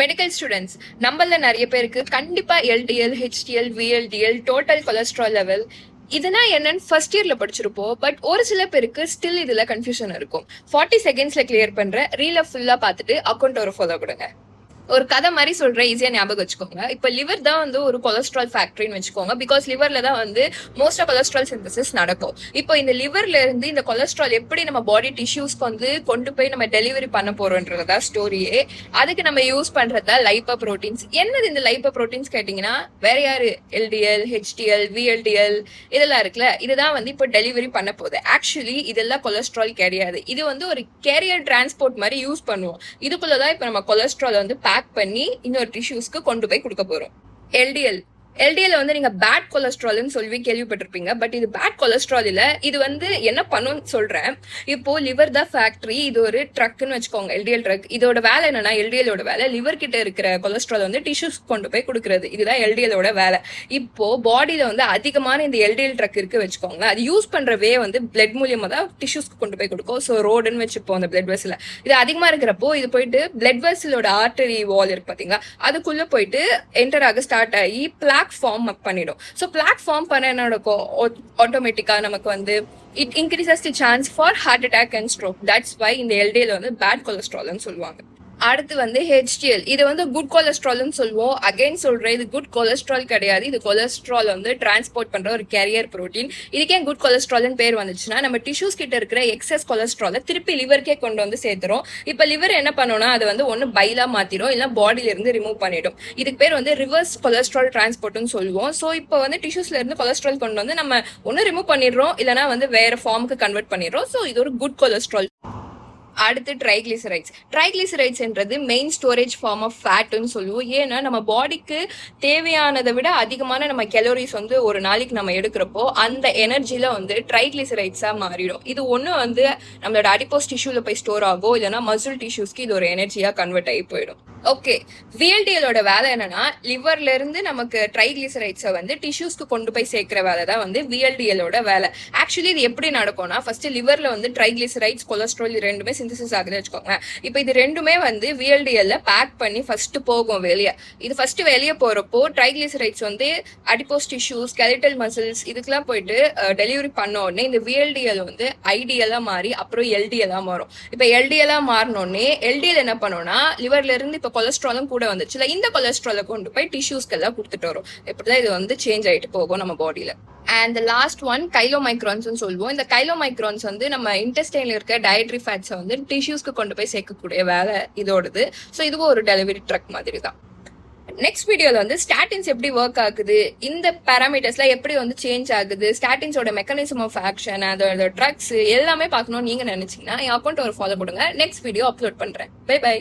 Medical students நம்மள நிறைய பேருக்கு கண்டிப்பா LDL, HDL, VLDL, total cholesterol level இதெல்லாம் என்னன்னு ஃபர்ஸ்ட் இயர்ல படிச்சிருப்போம். பட் ஒரு சில பேருக்கு ஸ்டில் இதுல கன்ஃபியூஷன் இருக்கும். 40 செகண்ட்ஸ்ல கிளியர் பண்ற ரீல ஃபுல்லா பார்த்துட்டு அக்கௌண்ட் ஒரு ஃபாலோ கொடுங்க. ஒரு கதை மாதிரி சொல்றேன், ஈஸியா ஞாபகம் வச்சுக்கோங்க. இப்ப லிவர் தான் வந்து ஒரு கொலஸ்ட்ரால் ஃபேக்டரின்னு வச்சுக்கோங்க. பிகாஸ் லிவர்ல தான் வந்து மோஸ்ட் ஆஃப் கொலஸ்ட்ரால் சிந்தசிஸ் நடக்கும். இப்போ இந்த லிவர்ல இருந்து இந்த கொலஸ்ட்ரால் எப்படி நம்ம பாடி டிஷ்யூஸ்க்கு வந்து கொண்டு போய் நம்ம டெலிவரி பண்ண போறோம்ன்றதா ஸ்டோரியே. அதுக்கு நம்ம யூஸ் பண்றதா லைப்போ ப்ரோட்டீன்ஸ். என்னது இந்த லைப்போ ப்ரோட்டீன்ஸ் கேட்டீங்கன்னா, வேற யாரு? எல்டிஎல், ஹெச்டிஎல், விஎல்டிஎல் இதெல்லாம் இருக்குல்ல, இதுதான் வந்து இப்போ டெலிவரி பண்ண போகுது. ஆக்சுவலி இதெல்லாம் கொலஸ்ட்ரால் கிடையாது. இது வந்து ஒரு கேரியர் டிரான்ஸ்போர்ட் மாதிரி யூஸ் பண்ணுவோம். இதுக்குள்ளதான் இப்ப நம்ம கொலஸ்ட்ரால் வந்து பேக் பண்ணி இன்னொரு டிஷ்யூஸ்க்கு கொண்டு போய் கொடுக்க போறோம். எல்டிஎல் வந்து நீங்க பேட் கொலஸ்ட்ரால்னு சொல்லி கேள்விப்பட்டிருப்பீங்க. பட் இது பேட் கொலஸ்ட்ரால் இல்ல. இது வந்து என்ன பண்ணுன்னு சொல்றேன். இப்போ லிவர் தான் ஃபேக்டரி, இது ஒரு ட்ரக்னு வச்சுக்கோங்க, எல்டிஎல் ட்ரக். இதோட வேலை என்னன்னா, எல்டிஎலோட வேலை லிவர் கிட்ட இருக்கிற கொலஸ்ட்ரால் வந்து டிஷ்யூஸ் கொண்டு போய் கொடுக்கறது. இதுதான் எல்டிஎலோட வேலை. இப்போ பாடியில வந்து அதிகமான இந்த எல்டிஎல் ட்ரக் இருக்கு வச்சுக்கோங்க. அது யூஸ் பண்ற வே வந்து பிளட் மூலியமா தான் டிஷ்யூஸ்க்கு கொண்டு போய் கொடுக்கும். ஸோ ரோடுன்னு வச்சுப்போம் அந்த பிளட் வெசல. இது அதிகமா இருக்கிறப்போ இது போயிட்டு பிளட் வெசலோட ஆர்டரி வால் இருக்கு பாத்தீங்களா, அதுக்குள்ள போயிட்டு என்டர் ஆக ஸ்டார்ட் ஆகி பிளாக் ஃபார்ம் பண்ணிடும். ஸோ பிளாக் ஃபார்ம் பண்ண என்ன நடக்கும்? ஆட்டோமேட்டிக்கா நமக்கு வந்து it increases the chance for heart attack and stroke. That's why இந்த எல்டிஎல் வந்து பேட் கொலஸ்ட்ரால்னு சொல்லுவாங்க. அடுத்து வந்து ஹெச்டிஎல். இது வந்து குட் கொலஸ்ட்ரால்னு சொல்லுவோம். அகைன் சொல்றேன், இது குட் கொலஸ்ட்ரால் கிடையாது. இது கொலஸ்ட்ரால் வந்து டிரான்ஸ்போர்ட் பண்ற ஒரு கேரியர் புரோட்டீன். இதுக்கே குட் கொலஸ்ட்ரால்னு பேர் வந்துச்சுன்னா, நம்ம டிஷ்யூஸ் கிட்ட இருக்கிற எக்ஸஸ் கொலஸ்ட்ரால திருப்பி லிவருக்கே கொண்டு வந்து சேர்த்துரும். இப்ப லிவர் என்ன பண்ணோம்னா, அது வந்து ஒன்னு பைலா மாத்திரும், இல்ல பாடியில இருந்து ரிமூவ் பண்ணிடும். இதுக்கு பேர் வந்து ரிவர்ஸ் கொலஸ்ட்ரால் டிரான்ஸ்போர்ட்னு சொல்லுவோம். சோ இப்போ வந்து டிஷ்யூஸ்ல இருந்து கொலஸ்ட்ரால் கொண்டு வந்து நம்ம ஒன்னு ரிமூவ் பண்ணிடுறோம், இல்லைன்னா வந்து வேற ஃபார்முக்கு கன்வெர்ட் பண்ணிடுறோம். சோ இது ஒரு குட் கொலஸ்ட்ரால். அடுத்து ட்ரைகிளிசரைட்ஸ்ன்றது மெயின் ஸ்டோரேஜ் ஃபார்ம் ஆஃப் ஃபேட்னு சொல்லுவோம். ஏன்னா நம்ம பாடிக்கு தேவையானதை விட அதிகமான நம்ம கலோரிஸ் வந்து ஒரு நாளைக்கு நம்ம எடுக்கிறப்போ அந்த எனர்ஜில வந்து ட்ரைகிளிசரைட்ஸா மாறிடும். இது ஒண்ணு வந்து நம்மளோட அடிப்போஸ் டிஷ்யூல போய் ஸ்டோர் ஆகும், இல்லைன்னா மசில் டிஷ்யூஸ்க்கு இது ஒரு எனர்ஜியா கன்வெர்ட் ஆகி போயிடும். ஓகே, விஎல்டிஎலோட வேலை என்னன்னா, லிவர்ல இருந்து நமக்கு ட்ரைகிளிசரைட்ஸை வந்து டிஷ்யூஸ்க்கு கொண்டு போய் சேர்க்கிற வேலை தான் வந்து விஎல்டிஎலோட வேலை. ஆக்சுவலி இது எப்படி நடக்கும்னா, ஃபர்ஸ்ட் லிவர்ல வந்து ட்ரைகிளிசரைட்ஸ், கொலஸ்ட்ரால் ரெண்டுமே சிந்தசிஸ் ஆகுதுன்னு வச்சுக்கோங்க. இப்போ இது ரெண்டுமே வந்து விஎல்டிஎல்ல பேக் பண்ணி ஃபர்ஸ்ட் போகும் வெளியே. இது ஃபர்ஸ்ட் வெளியே போறப்போ ட்ரைகிளிசரைட்ஸ் வந்து அடிப்போஸ் டிஷ்யூஸ், ஸ்கெலிட்டல் மசில்ஸ் இதுக்கெல்லாம் போயிட்டு டெலிவரி பண்ண உடனே இந்த விஎல்டிஎல் வந்து ஐடிஎலா மாறி அப்புறம் எல்டிஎலா மாறும். இப்போ எல்டிஎலா மாறினோடனே எல்டிஎல் என்ன பண்ணோம்னா, லிவர்ல இருந்து இப்போ கொலஸ்ட்ராலும் கூட வந்துச்சுல, இந்த கொலஸ்ட்ராலை கொண்டு போய் டிஷ்யூஸ்க்கு எல்லாம் கொடுத்துட்டு வரும். இப்படிதான் இது வந்து சேஞ்ச் ஆயிட்டு போகும் நம்ம பாடியில. அண்ட் லாஸ்ட் ஒன் கைலோமைக்ரான்ஸ் சொல்லுவோம். இந்த கைலோமைக்ரான்ஸ் வந்து நம்ம இன்டெஸ்டைன்ல இருக்க டயட்ரி ஃபேட்ஸை வந்து டிஷ்யூஸ்க்கு கொண்டு போய் சேர்க்கக்கூடிய வேலை இதோடது. ஸோ இதுவும் ஒரு டெலிவரி ட்ரக் மாதிரி தான். நெக்ஸ்ட் வீடியோல வந்து ஸ்டாட்டின்ஸ் எப்படி ஒர்க் ஆகுது, இந்த பேராமீட்டர்ஸ்ல எப்படி வந்து சேஞ்ச் ஆகுது, ஸ்டாட்டின்ஸோட மெக்கானிசம் ஆஃப் ஆக்ஷன், அதோட ட்ரக்ஸ் எல்லாமே பார்க்கணும்னு நீங்க நினைச்சீங்கன்னா என் அக்கௌண்ட் ஒரு ஃபாலோ கொடுங்க. நெக்ஸ்ட் வீடியோ அப்லோட் பண்றேன். Bye by.